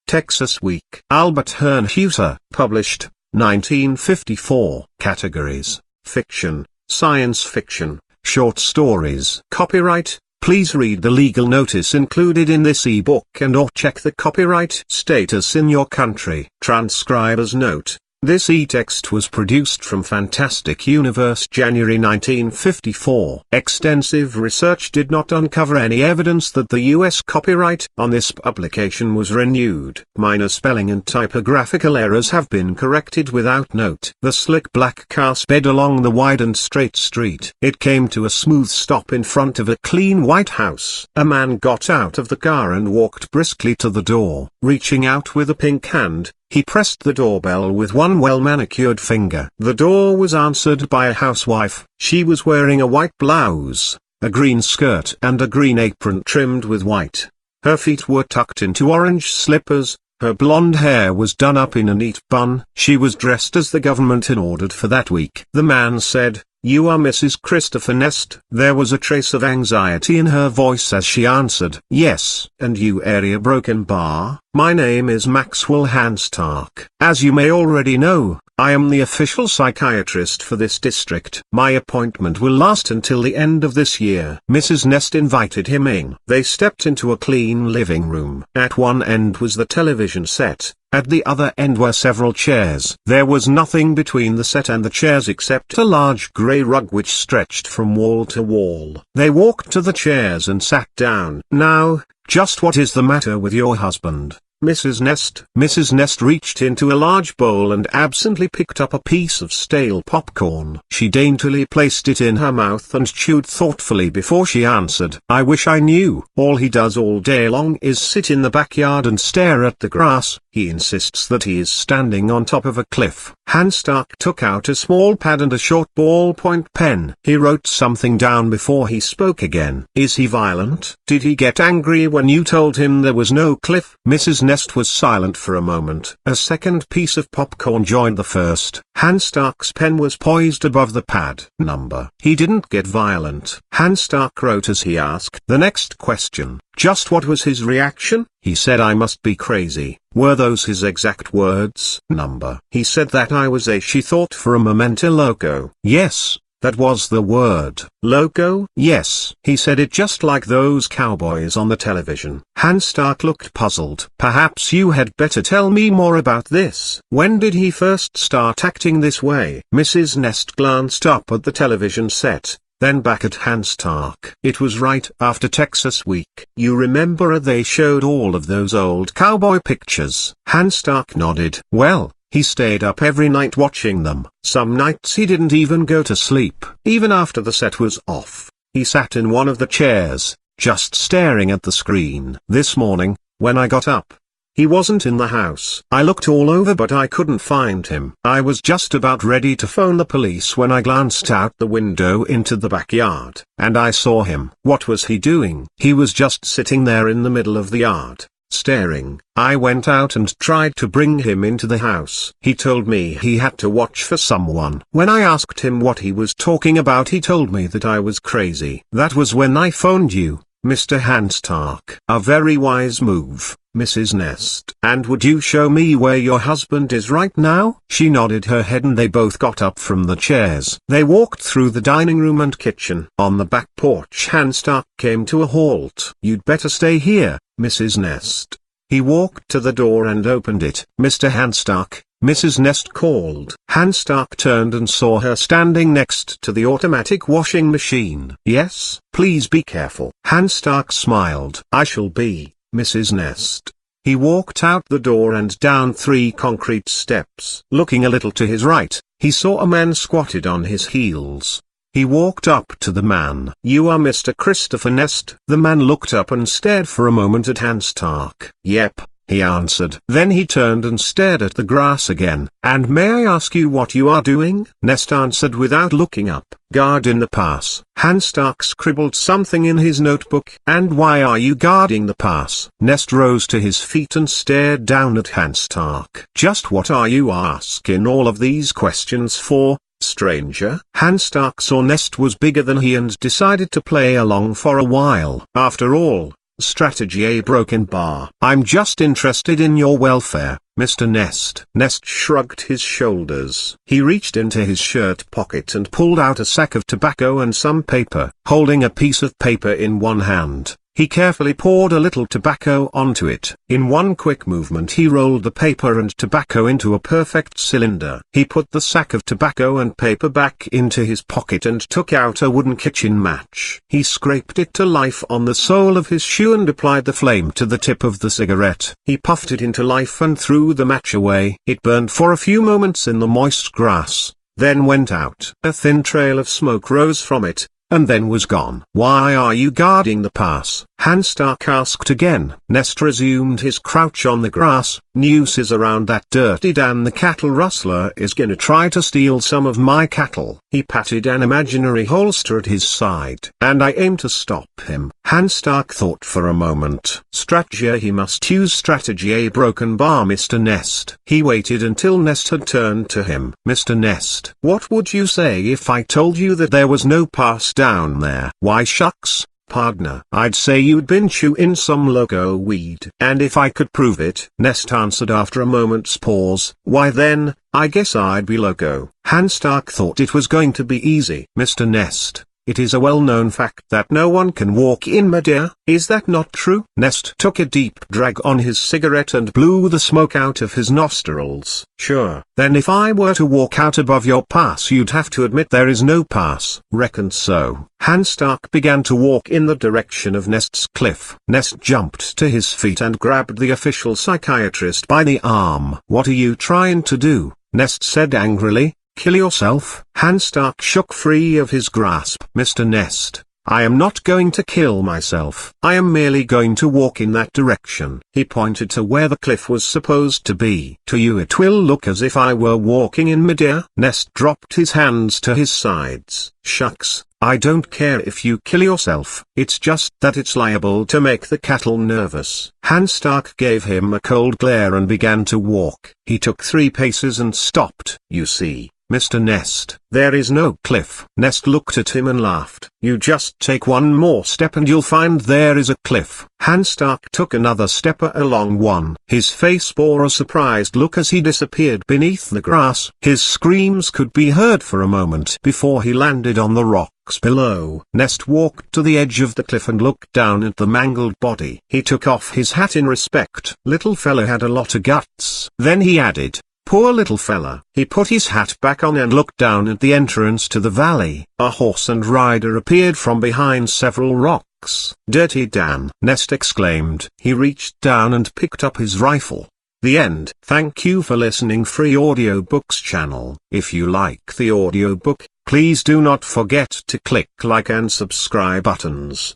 Texas Week. Albert Hernhuter, published, 1954. Categories: fiction, science fiction, short stories. Copyright. Please read the legal notice included in this ebook and/or check the copyright status in your country. Transcriber's note: this e-text was produced from Fantastic Universe January 1954. Extensive research did not uncover any evidence that the U.S. copyright on this publication was renewed. Minor spelling and typographical errors have been corrected without note. The slick black car sped along the wide and straight street. It came to a smooth stop in front of a clean white house. A man got out of the car and walked briskly to the door. Reaching out with a pink hand, he pressed the doorbell with one well-manicured finger. The door was answered by a housewife. She was wearing a white blouse, a green skirt and a green apron trimmed with white. Her feet were tucked into orange slippers. Her blonde hair was done up in a neat bun. She was dressed as the government had ordered for that week. The man said, "You are Mrs. Christopher Nest?" There was a trace of anxiety in her voice as she answered, "Yes." "And you area broken bar?" "My name is Maxwell Hanstark. As you may already know, I am the official psychiatrist for this district. My appointment will last until the end of this year." Mrs. Nest invited him in. They stepped into a clean living room. At one end was the television set. At the other end were several chairs. There was nothing between the set and the chairs except a large grey rug which stretched from wall to wall. They walked to the chairs and sat down. "Now, just what is the matter with your husband, Mrs. Nest?" Mrs. Nest reached into a large bowl and absently picked up a piece of stale popcorn. She daintily placed it in her mouth and chewed thoughtfully before she answered, "I wish I knew. All he does all day long is sit in the backyard and stare at the grass. He insists that he is standing on top of a cliff." Hanstark took out a small pad and a short ballpoint pen. He wrote something down before he spoke again. "Is he violent? Did he get angry when you told him there was no cliff?" Mrs. Nest was silent for a moment. A second piece of popcorn joined the first. Hanstark's pen was poised above the pad. "Number. He didn't get violent." Hanstark wrote as he asked the next question. "Just what was his reaction?" "He said I must be crazy." "Were those his exact words?" "Number. He said that I was a," she thought for a moment, "a loco." "Yes, that was the word." "Loco?" "Yes." "He said it just like those cowboys on the television." Hanstark looked puzzled. "Perhaps you had better tell me more about this. When did he first start acting this way?" Mrs. Nest glanced up at the television set, then back at Hanstark. "It was right after Texas Week. You remember they showed all of those old cowboy pictures?" Hanstark nodded. "Well, he stayed up every night watching them. Some nights he didn't even go to sleep. Even after the set was off, he sat in one of the chairs, just staring at the screen. This morning, when I got up, he wasn't in the house. I looked all over but I couldn't find him. I was just about ready to phone the police when I glanced out the window into the backyard, and I saw him." "What was he doing?" "He was just sitting there in the middle of the yard, staring. I went out and tried to bring him into the house. He told me he had to watch for someone. When I asked him what he was talking about, he told me that I was crazy. That was when I phoned you, Mr. Hanstark." "A very wise move, Mrs. Nest." "And would you show me where your husband is right now?" She nodded her head and they both got up from the chairs. They walked through the dining room and kitchen. On the back porch Hanstark came to a halt. "You'd better stay here, Mrs. Nest." He walked to the door and opened it. "Mr. Hanstark," Mrs. Nest called. Hanstark turned and saw her standing next to the automatic washing machine. "Yes, please be careful." Hanstark smiled. "I shall be, Mrs. Nest." He walked out the door and down 3 concrete steps. Looking a little to his right, he saw a man squatted on his heels. He walked up to the man. "You are Mr. Christopher Nest?" The man looked up and stared for a moment at Hanstark. "Yep," he answered. Then he turned and stared at the grass again. "And may I ask you what you are doing?" Nest answered without looking up. "Guarding the pass." Hanstark scribbled something in his notebook. "And why are you guarding the pass?" Nest rose to his feet and stared down at Hanstark. "Just what are you asking all of these questions for, stranger?" Hanstark saw Nest was bigger than he and decided to play along for a while. After all, Strategy A broken bar. I'm just interested in your welfare, Mr. Nest. Nest shrugged his shoulders. He reached into his shirt pocket and pulled out a sack of tobacco and some paper. Holding a piece of paper in one hand, he carefully poured a little tobacco onto it. In one quick movement he rolled the paper and tobacco into a perfect cylinder. He put the sack of tobacco and paper back into his pocket and took out a wooden kitchen match. He scraped it to life on the sole of his shoe and applied the flame to the tip of the cigarette. He puffed it into life and threw the match away. It burned for a few moments in the moist grass, then went out. A thin trail of smoke rose from it, and then was gone. "Why are you guarding the pass?" Hanstark asked again. Nest resumed his crouch on the grass. "Nooses around that dirty Dan the cattle rustler is gonna try to steal some of my cattle." He patted an imaginary holster at his side. "And I aim to stop him." Hanstark thought for a moment. Strategy A. He must use strategy A broken bar, Mr. Nest. He waited until Nest had turned to him. "Mr. Nest, what would you say if I told you that there was no pass down there?" "Why shucks, partner, I'd say you'd been chewing some loco weed. And if I could prove it," Nest answered after a moment's pause, "why then, I guess I'd be loco." Hanstark thought it was going to be easy. "Mr. Nest, it is a well-known fact that no one can walk in midair, is that not true?" Nest took a deep drag on his cigarette and blew the smoke out of his nostrils. "Sure. Then if I were to walk out above your pass you'd have to admit there is no pass." "Reckon so." Hanstark began to walk in the direction of Nest's cliff. Nest jumped to his feet and grabbed the official psychiatrist by the arm. "What are you trying to do?" Nest said angrily. "Kill yourself?" Hanstark shook free of his grasp. "Mr. Nest, I am not going to kill myself. I am merely going to walk in that direction." He pointed to where the cliff was supposed to be. "To you it will look as if I were walking in midair." Nest dropped his hands to his sides. "Shucks, I don't care if you kill yourself. It's just that it's liable to make the cattle nervous." Hanstark gave him a cold glare and began to walk. He took 3 paces and stopped. "You see, Mr. Nest, there is no cliff." Nest looked at him and laughed. "You just take one more step and you'll find there is a cliff." Hanstark took another step along one. His face bore a surprised look as he disappeared beneath the grass. His screams could be heard for a moment before he landed on the rocks below. Nest walked to the edge of the cliff and looked down at the mangled body. He took off his hat in respect. "Little fella had a lot of guts." Then he added, "Poor little fella." He put his hat back on and looked down at the entrance to the valley. A horse and rider appeared from behind several rocks. "Dirty Dan!" Nest exclaimed. He reached down and picked up his rifle. The end. Thank you for listening. Free Audiobooks channel. If you like the audiobook, please do not forget to click like and subscribe buttons.